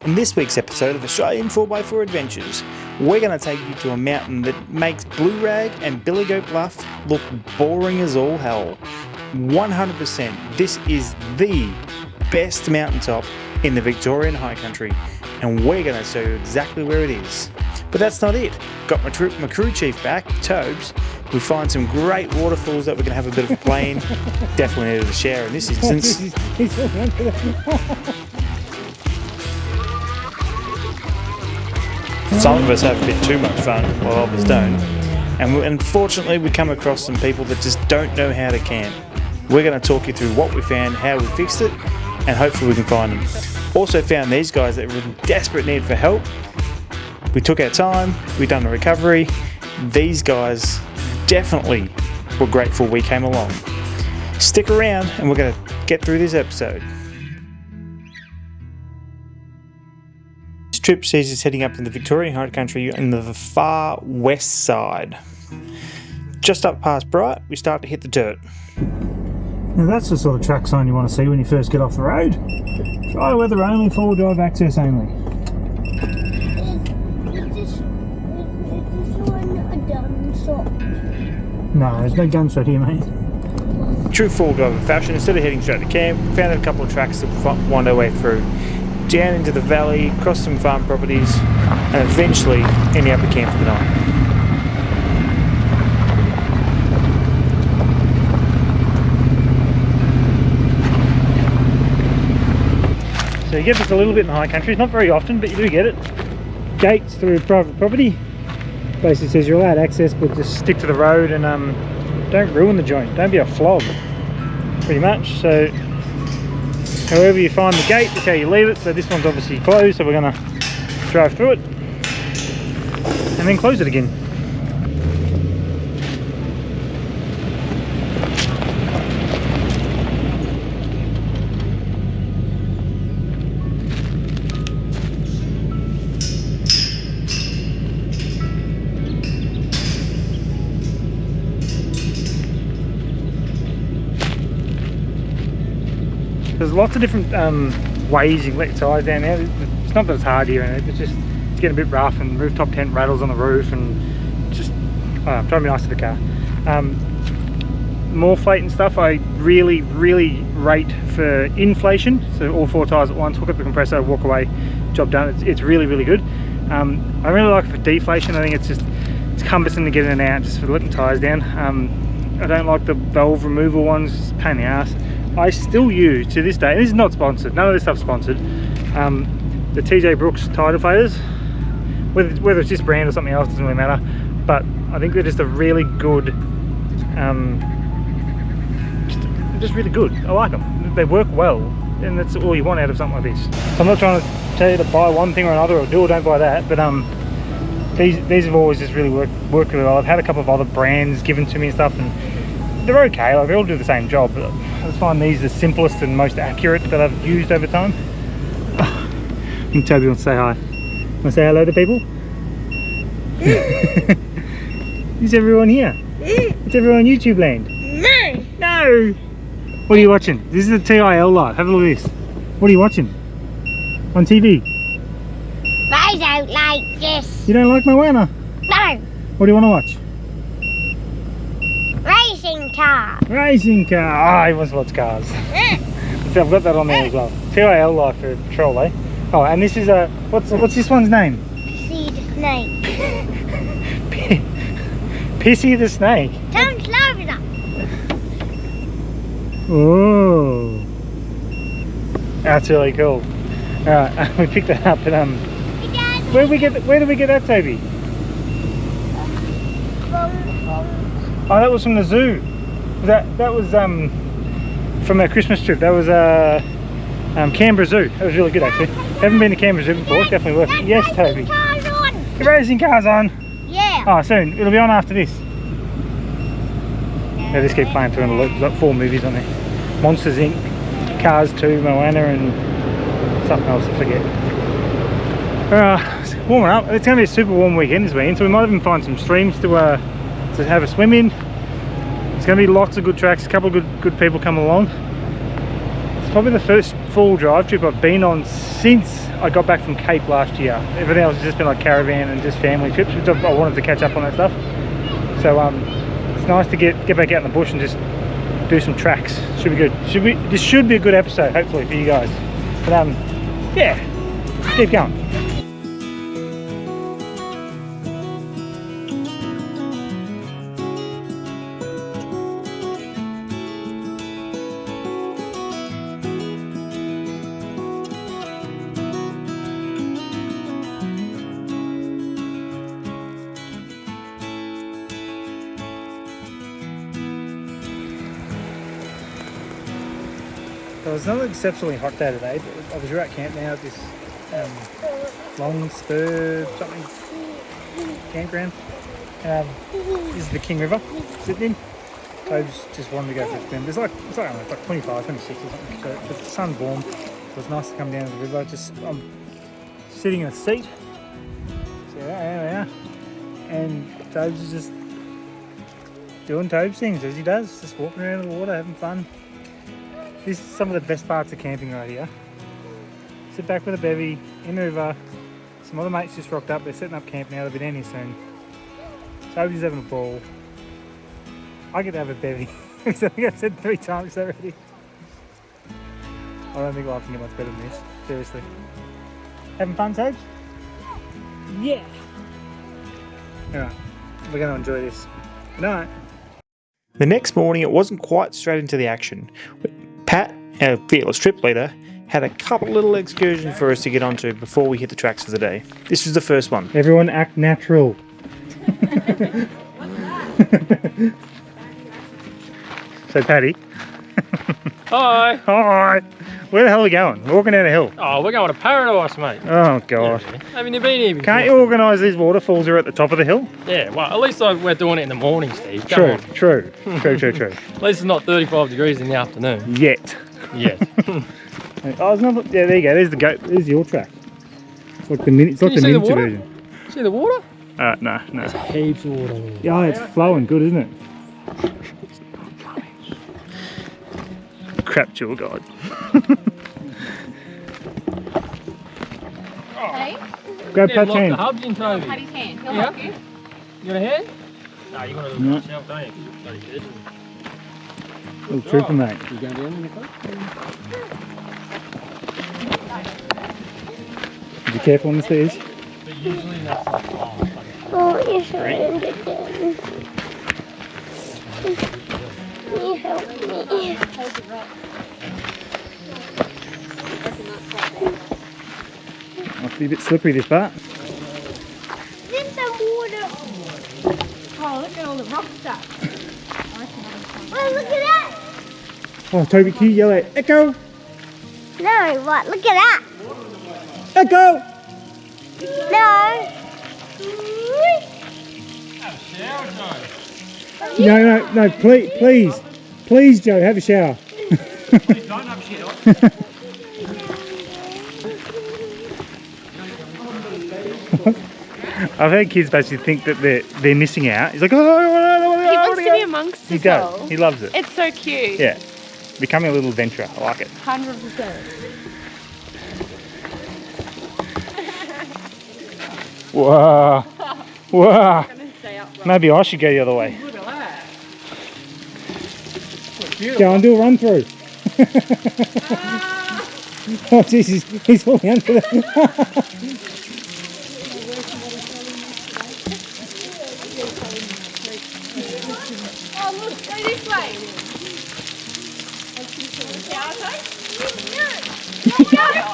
In this week's episode of Australian 4x4 Adventures, we're going to take you to a mountain that makes Blue Rag and Billy Goat Bluff look boring as all hell. 100%, this is the best mountaintop in the Victorian High Country, and we're going to show you exactly where it is. But that's not it. Got my crew chief back, Tobes. We find some great waterfalls that we're going to have a bit of a play in. Definitely needed to share in this instance. Some of us have a bit too much fun, while others don't. And unfortunately, we come across some people that just don't know how to camp. We're going to talk you through what we found, how we fixed it, and hopefully we can find them. Also found these guys that were in desperate need for help. We took our time, we done the recovery. These guys definitely were grateful we came along. Stick around and we're going to get through this episode. This trip sees us heading up in the Victorian High Country in the far west side. Just up past Bright, we start to hit the dirt. Now that's the sort of track sign you want to see when you first get off the road. Dry weather only, four-wheel drive access only. Is this one a gun shop? No, there's no gun shot here, mate. True four-wheel driver fashion, instead of heading straight to camp, we found a couple of tracks to wind our way through. Down into the valley, across some farm properties, and eventually ending up at camp for the night. So you get this a little bit in the high country, not very often, but you do get it. Gates through private property. Basically says you're allowed access, but just stick to the road and don't ruin the joint. Don't be a flog, pretty much. So however you find the gate, that's how you leave it. So this one's obviously closed, so we're going to drive through it and then close it again. There's lots of different ways you can let your tyres down there. It's not that it's hard here, and it's getting a bit rough, and rooftop tent rattles on the roof, and just trying to be nice to the car. More inflate and stuff I really rate for inflation, so all four tyres at once, hook up the compressor, walk away, job done. It's really good. I really like it for deflation. I think it's cumbersome to get in and out just for letting tyres down. I don't like the valve removal ones, it's a pain in the ass. I still use, to this day, and this is not sponsored, none of this stuff's sponsored, the TJ Brooks tyre deflators. Whether it's this brand or something else doesn't really matter, but I think they're just a really good, just really good. I like them. They work well, and that's all you want out of something like this. So I'm not trying to tell you to buy one thing or another, or do or don't buy that, but these have always just really worked really well. I've had a couple of other brands given to me and stuff, and they're okay, like they all do the same job, but I just find these the simplest and most accurate that I've used over time. I think Toby wants to say hi. Want to say hello to people? Is everyone here? It's everyone on YouTube land? No! What are you watching? This is the TIL live. Have a look at this. What are you watching? On TV? I don't like this. You don't like Moana? No. What do you want to watch? Racing car. Racing car. Oh, he wants to watch cars. So I've got that on there as well. TIL live for Patrol, eh? Oh, and this is a what's this one's name? Pissy the snake. Pissy the snake. Don't slow it up. Oh, that's really cool. All right, we picked that up, and where did we get that, Toby? Oh, that was from the zoo. That was from our Christmas trip. That was Canberra Zoo. That was really good, actually. Haven't been to Canberra Zoo before. It's definitely worth it. Yes, Toby. The racing car's on. Yeah. Oh, soon. It'll be on after this. They just keep playing through in the loop. We've got 4 movies on there. Monsters Inc., Cars 2, Moana, and something else I forget. It's warming up. It's going to be a super warm weekend this weekend, so we might even find some streams to have a swim in. It's going to be lots of good tracks, a couple of good people coming along. It's probably the first full drive trip I've been on since I got back from Cape last year. Everything else has just been like caravan and just family trips, which I wanted to catch up on that stuff. So it's nice to get back out in the bush and just do some tracks. Should be good. This should be a good episode, hopefully, for you guys. But yeah, keep going. So it's not an exceptionally hot day today, but obviously we're at camp now at this long spur something campground. This is the King River sitting in. So I just wanted to go for a swim. It's like 25, 26 or something. So the sun's warm, so it's nice to come down to the river. I'm sitting in a seat. So there we are. And Tobes is just doing Tobes things as he does, just walking around in the water, having fun. This is some of the best parts of camping right here. Sit back with a bevy, in the river. Some other mates just rocked up, they're setting up camp now, they'll be down here soon. Toby's having a ball. I get to have a bevy. I think I've said 3 times already. I don't think life can get much better than this, seriously. Having fun, Tobes? Yeah! Alright, we're going to enjoy this. Good night. The next morning, it wasn't quite straight into the action. Pat, our fearless trip leader, had a couple little excursions for us to get onto before we hit the tracks for the day. This was the first one. Everyone act natural. So Paddy. Hi. Hi. Where the hell are we going? We're walking down a hill. Oh, we're going to paradise, mate. Oh God. Yeah. Haven't you been here before? Can't you organise these waterfalls are at the top of the hill? Yeah, well, at least we're doing it in the morning, Steve. Come True, on. true. At At least it's not 35 degrees in the afternoon. Yet. Yes. Oh, it's not, yeah, there you go. There's the goat. There's your track. It's like the miniature version. See the water? No. There's heaps of water. Yeah, it's flowing good, isn't it? Crap tour guide. Hey, Grab Yeah, Pat's lock hand. the hubs in, Toby. Paddy's hand. He'll Yeah. help you. You got a hand? No, you got to do No. it yourself, don't you? Bloody good. Little trooper, mate. You going down in your car? Be careful on the stairs. But usually that's like, Oh, you're trying to get down. Can you help me? Must be a bit slippery this part. There's some water. Oh, look at all the rock stuff. Oh, look at that. Oh, Toby, can you yell out, Echo! No, what? Look at that. Echo! No. No, please, Joe, have a shower. I've had kids basically think that they're missing out. He's like, He wants to be amongst us. He does. He loves it. It's so cute. Yeah, becoming a little adventurer. I like it. 100%. Wow, wow. I'm gonna stay upright. Maybe I should go the other way. Go and do a run through. Oh jeez, he's falling under the... Oh, look, go this way.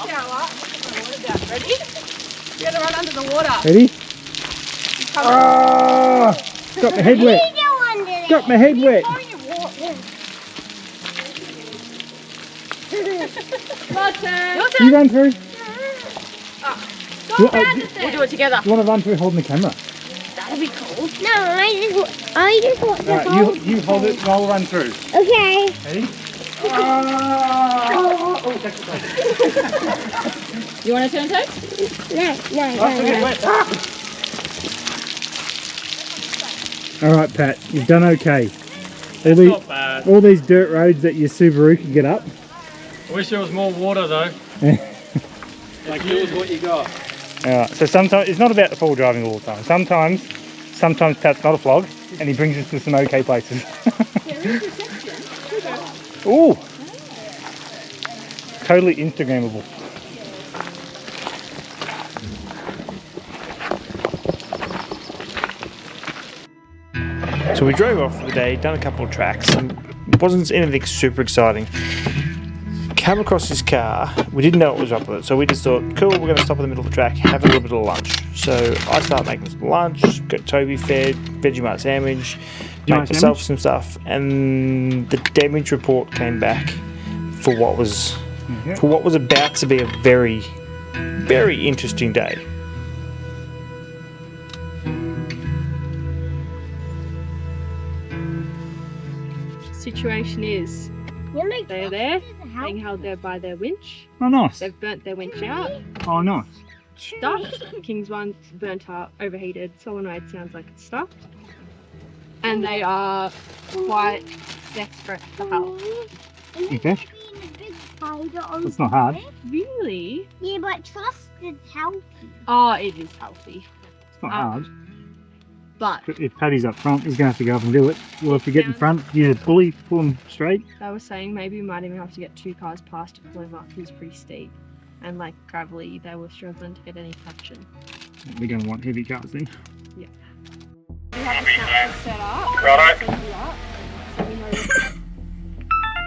Shower. Ready? You're gonna run under the water. Ready? Ah! Got my head wet. You go under there. Got my head wet. Your turn. You run through. Go around it then. We'll do it together. You want to run through holding the camera? That'll be cool. No, I just want to Alright, hold. you hold it and I'll run through. Okay. Ready? Ah! Oh, that's okay. You want to turn toes? No. Oh, it's getting wet. Ah! Alright, Pat, you've done okay. Not bad. All these dirt roads that your Subaru can get up. I wish there was more water though. Like, do with what you got. So sometimes it's not about the full driving all the time. Sometimes Pat's not a flog, and he brings us to some okay places. Ooh, totally Instagrammable. So we drove off for the day, done a couple of tracks, and it wasn't anything super exciting. Came across this car, we didn't know what was up with it, so we just thought, cool, we're going to stop in the middle of the track, have a little bit of lunch. So I started making some lunch, got Toby fed, Vegemite sandwich, made myself some stuff, and the damage report came back for what was about to be a very, very interesting day. Situation is, Really? they're there, being held there by their winch. Oh, nice. They've burnt their winch out. Oh, nice. Stuffed. King's one's burnt out, overheated. Solenoid sounds like it's stuffed. And they are quite desperate for help. Okay. It's not hard. Really? Yeah, but trust is healthy. Oh, it is healthy. It's not hard. But If Paddy's up front, he's going to have to go up and do it. Well, if we get in front, you pull him straight. they were saying maybe we might even have to get 2 cars past to pull him up. He's pretty steep. And like gravelly, they were struggling to get any traction. We're going to want heavy cars then. We have the tractor set up. Righto. Set you up, so we know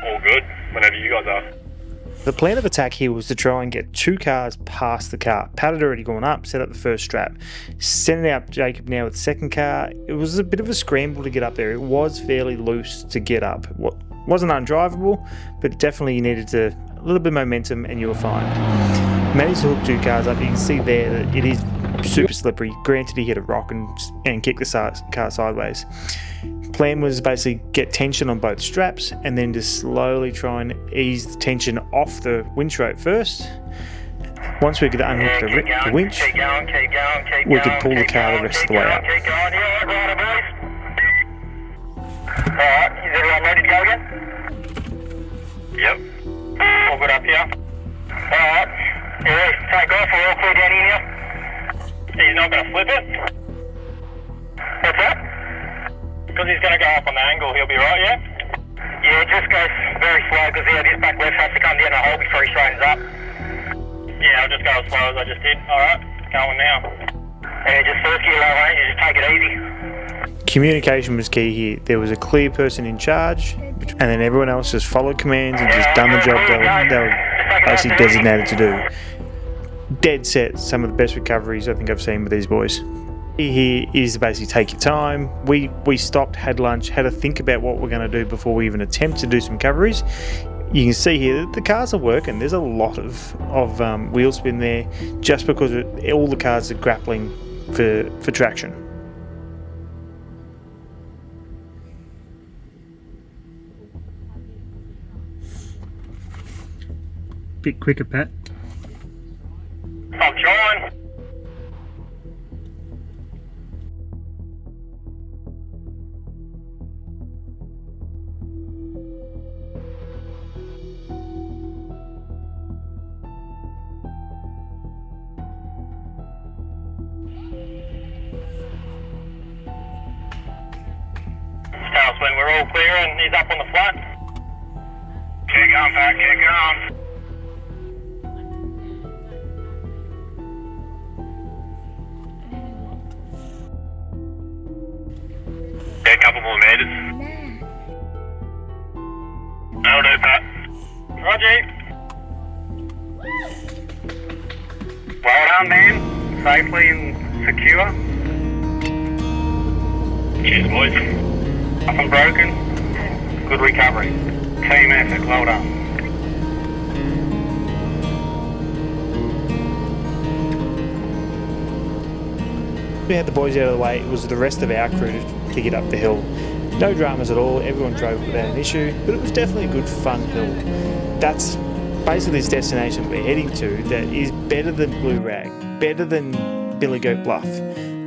All good, whenever you guys are. The plan of attack here was to try and get 2 cars past the car. Pat had already gone up, set up the first strap, sending out Jacob now with the second car. It was a bit of a scramble to get up there. It was fairly loose to get up. It wasn't undrivable, but definitely you needed a little bit of momentum and you were fine. Managed to hook 2 cars up. You can see there that it is super slippery. Granted, he hit a rock and kicked the car sideways. Plan was basically get tension on both straps and then just slowly try and ease the tension off the winch rope first. Once we could unhook the winch, we could pull the car the rest of the way up. Alright, is everyone ready to go again? Yep. All good up here. Alright, you ready to take off? We're all clear down here now. He's not going to flip it? What's that? Because he's going to go up on the angle, he'll be right, yeah? Yeah, just go very slow because this back left has to come down the hole before he straightens up. Yeah, I'll just go as slow as I just did. Alright, going now. Yeah, just first gear low range, just take it easy. Communication was key here. There was a clear person in charge, and then everyone else just followed commands and just done the job they were basically designated to do. Dead set, some of the best recoveries I think I've seen with these boys. Here is basically take your time. We stopped, had lunch, had to think about what we're going to do before we even attempt to do some recoveries. You can see here that the cars are working. There's a lot of wheel spin there just because all the cars are grappling for traction. Bit quicker, Pat. I'm trying. Tell us when we're all clear and he's up on the flat. Keep going, Pat, keep going. Yeah, a couple more meters. That'll do, Pat. Roger. Well done, man. Safely and secure. Cheers, boys. Nothing broken. Good recovery. Team effort. Well done. We had the boys out of the way. It was the rest of our crew to get up the hill. No dramas at all. Everyone drove without an issue, but it was definitely a good fun hill. That's basically this destination we're heading to that is better than Blue Rag, better than Billy Goat Bluff.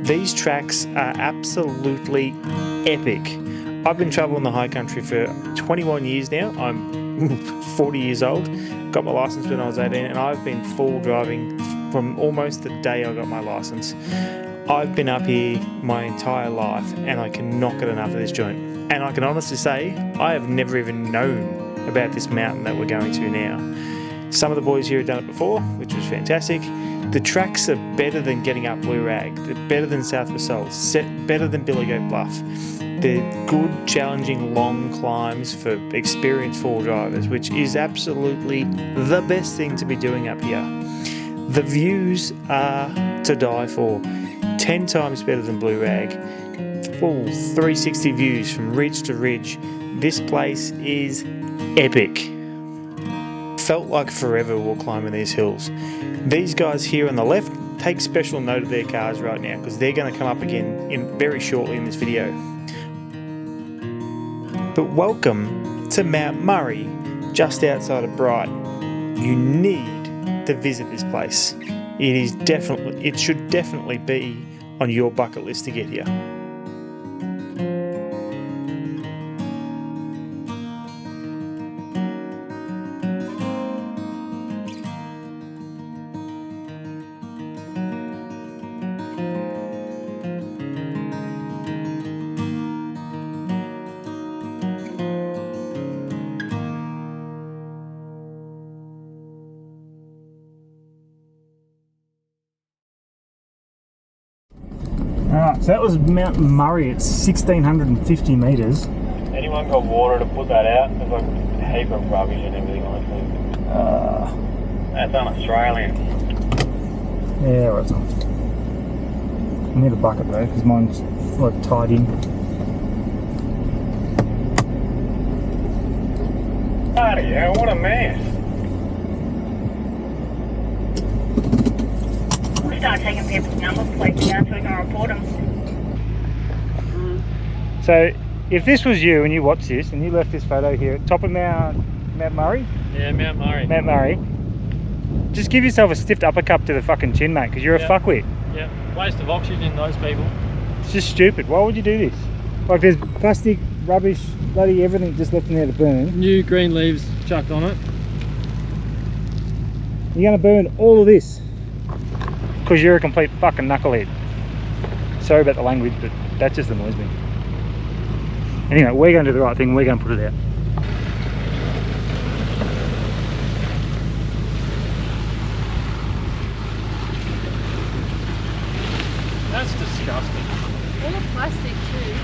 These tracks are absolutely epic. I've been traveling the high country for 21 years now. I'm 40 years old. Got my license when I was 18 and I've been full driving from almost the day I got my license. I've been up here my entire life and I cannot get enough of this joint. And I can honestly say, I have never even known about this mountain that we're going to now. Some of the boys here have done it before, which was fantastic. The tracks are better than getting up Blue Rag, they're better than South Basalt, better than Billy Goat Bluff. They're good, challenging, long climbs for experienced four drivers, which is absolutely the best thing to be doing up here. The views are to die for. 10 times better than Blue Rag. Full 360 views from ridge to ridge. This place is epic. Felt like forever while climbing these hills. These guys here on the left, take special note of their cars right now because they're going to come up again very shortly in this video. But welcome to Mount Murray, just outside of Bright. You need to visit this place. It should definitely be on your bucket list to get here. Alright, so that was Mount Murray at 1,650 metres. Anyone got water to put that out? There's like a heap of rubbish and everything on it. That's un-Australian. Yeah, right. I need a bucket though, because mine's like tied in. Bloody hell, what a mess. We'll start taking people's number plates down so we can report them. So, if this was you and you watched this and you left this photo here at top of Mount Murray? Yeah, Mount Murray. Mount Murray. Just give yourself a stiff uppercut to the fucking chin, mate, because you're a fuckwit. Yeah, waste of oxygen, those people. It's just stupid. Why would you do this? Like, there's plastic, rubbish, bloody everything just left in there to burn. New green leaves chucked on it. You're going to burn all of this because you're a complete fucking knucklehead. Sorry about the language, but that just annoys me. Anyway, we're going to do the right thing. We're going to put it out. That's disgusting. All the plastic too.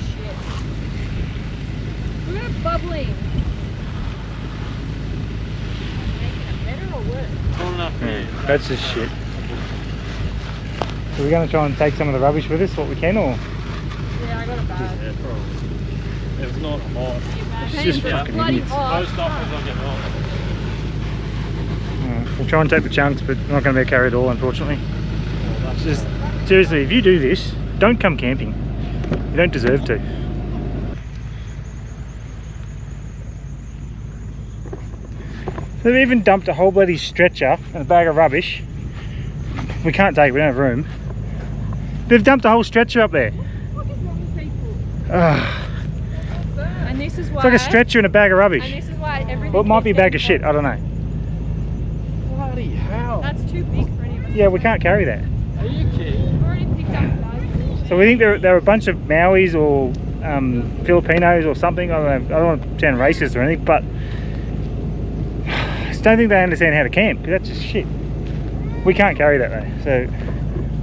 Shit. Look at it bubbling. Making it better or worse? Not enough beer. That's just shit. So we're going to try and take some of the rubbish with us, what we can, or? Yeah, I got a bag. Yeah, probably. It's not hot. It's just fucking bloody idiots. hot. Most stuff will get hot. We'll try and take the chunks, but we're not going to be able to carry it all, unfortunately. It's just, seriously, if you do this, don't come camping. You don't deserve to. So they've even dumped a whole bloody stretcher and a bag of rubbish. We can't take it, we don't have room. They've dumped a whole stretcher up there. What is wrong with people? And this is why. It's like a stretcher and a bag of rubbish. And this is why everything. Well, it might be a keeps bag of getting shit, I don't know. Bloody hell. That's too big for any of us. Yeah, we can't carry that. Are you kidding? We've already picked up bags. So we think they're a bunch of Maoris or Filipinos or something. I don't know. I don't want to sound racist or anything, but I just don't think they understand how to camp, because that's just shit. We can't carry that though. So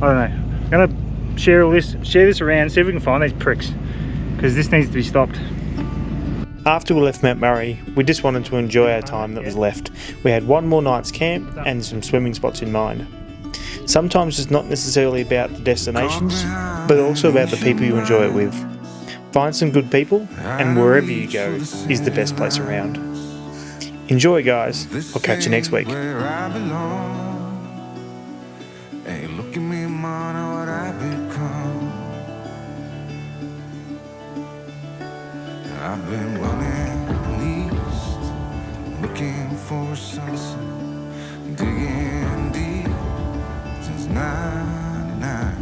I don't know. I'm gonna share this around, see if we can find these pricks, because this needs to be stopped. After we left Mount Murray, we just wanted to enjoy our time that was left. We had one more night's camp and some swimming spots in mind. Sometimes it's not necessarily about the destinations, but also about the people you enjoy it with. Find some good people, and wherever you go is the best place around. Enjoy, guys. I'll catch you next week. Hey, look at me, man, what I've become. I've been running east, looking for a sunset, digging deep since '99.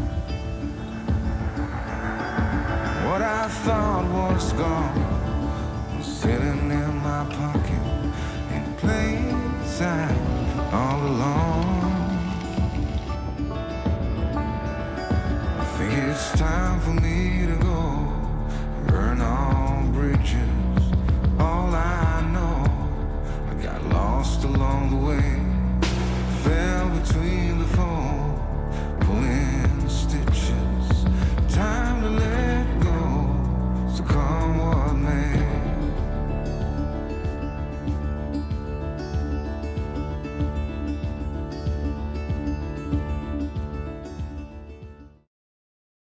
What I thought was gone was sitting in my pocket in plain sight all along. It's time for me